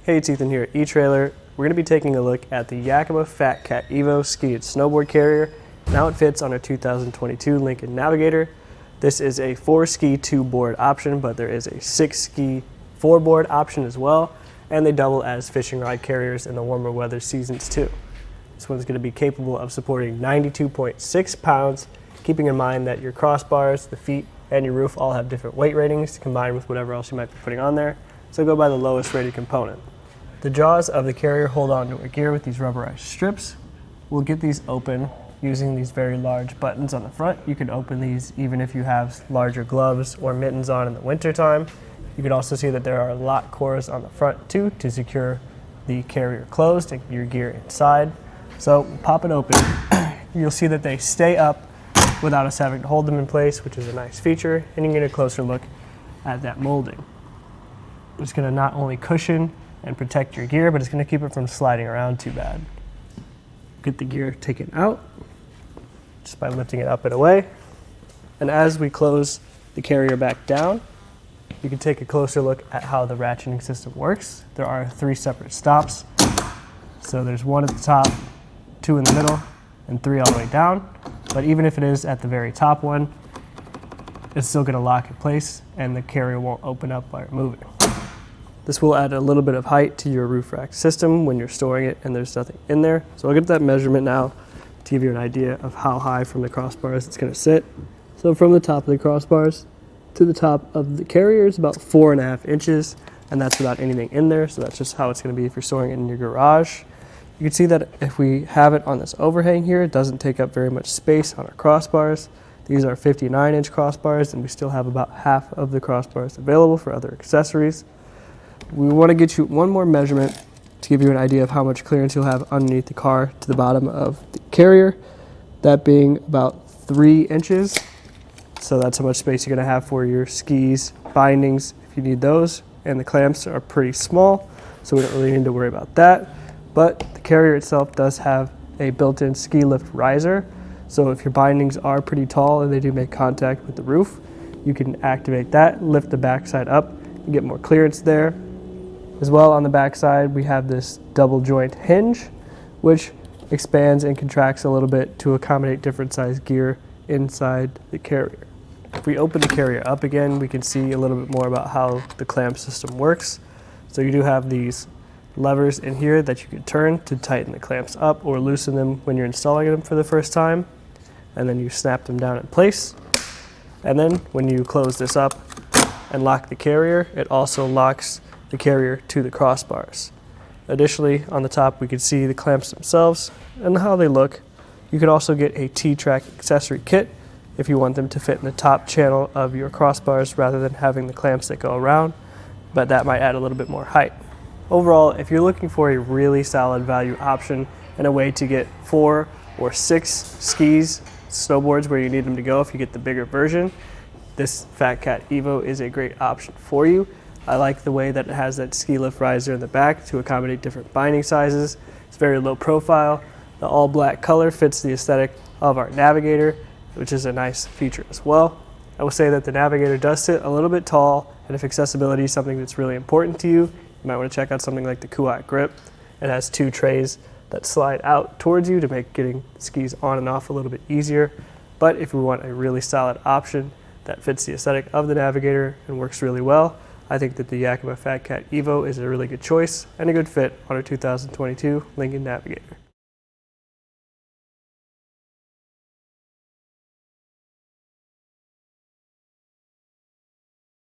Hey, it's Ethan here at eTrailer. We're going to be taking a look at the Yakima FatCat EVO Ski and Snowboard Carrier. Now it fits on a 2022 Lincoln Navigator. This is a 4-ski 2-board option, but there is a 6-ski 4-board option as well, and they double as fishing rod carriers in the warmer weather seasons too. This one's going to be capable of supporting 92.6 pounds, keeping in mind that your crossbars, the feet, and your roof all have different weight ratings combined with whatever else you might be putting on there, so go by the lowest rated component. The jaws of the carrier hold on to a gear with these rubberized strips. We'll get these open using these very large buttons on the front. You can open these even if you have larger gloves or mittens on in the winter time. You can also see that there are lock cores on the front too to secure the carrier closed and your gear inside. So pop it open. You'll see that they stay up without us having to hold them in place, which is a nice feature, and you can get a closer look at that molding. It's going to not only cushion and protect your gear, but it's going to keep it from sliding around too bad. Get the gear taken out just by lifting it up and away. And as we close the carrier back down, you can take a closer look at how the ratcheting system works. There are 3 separate stops. So there's 1 at the top, 2 in the middle, and 3 all the way down. But even if it is at the very top one, it's still going to lock in place and the carrier won't open up while you're moving. This will add a little bit of height to your roof rack system when you're storing it and there's nothing in there. So I'll get that measurement now to give you an idea of how high from the crossbars it's going to sit. So from the top of the crossbars to the top of the carrier is about 4.5 inches, and that's without anything in there. So that's just how it's going to be if you're storing it in your garage. You can see that if we have it on this overhang here, it doesn't take up very much space on our crossbars. These are 59-inch crossbars, and we still have about half of the crossbars available for other accessories. We want to get you one more measurement to give you an idea of how much clearance you'll have underneath the car to the bottom of the carrier, that being about 3 inches. So that's how much space you're going to have for your skis, bindings, if you need those, and the clamps are pretty small, so we don't really need to worry about that. But the carrier itself does have a built-in ski lift riser, so if your bindings are pretty tall and they do make contact with the roof, you can activate that, lift the backside up, and get more clearance there. As well, on the backside, we have this double joint hinge, which expands and contracts a little bit to accommodate different size gear inside the carrier. If we open the carrier up again, we can see a little bit more about how the clamp system works. So you do have these levers in here that you can turn to tighten the clamps up or loosen them when you're installing them for the first time. And then you snap them down in place. And then when you close this up and lock the carrier, it also locks the carrier to the crossbars. Additionally, on the top we can see the clamps themselves and how they look. You can also get a T-track accessory kit if you want them to fit in the top channel of your crossbars rather than having the clamps that go around, but that might add a little bit more height. Overall, if you're looking for a really solid value option and a way to get 4 or 6 skis, snowboards where you need them to go if you get the bigger version, this FatCat EVO is a great option for you. I like the way that it has that ski lift riser in the back to accommodate different binding sizes. It's very low profile. The all black color fits the aesthetic of our Navigator, which is a nice feature as well. I will say that the Navigator does sit a little bit tall, and if accessibility is something that's really important to you, you might want to check out something like the Kuat grip. It has 2 trays that slide out towards you to make getting skis on and off a little bit easier. But if you want a really solid option that fits the aesthetic of the Navigator and works really well, I think that the Yakima FatCat EVO is a really good choice and a good fit on a 2022 Lincoln Navigator.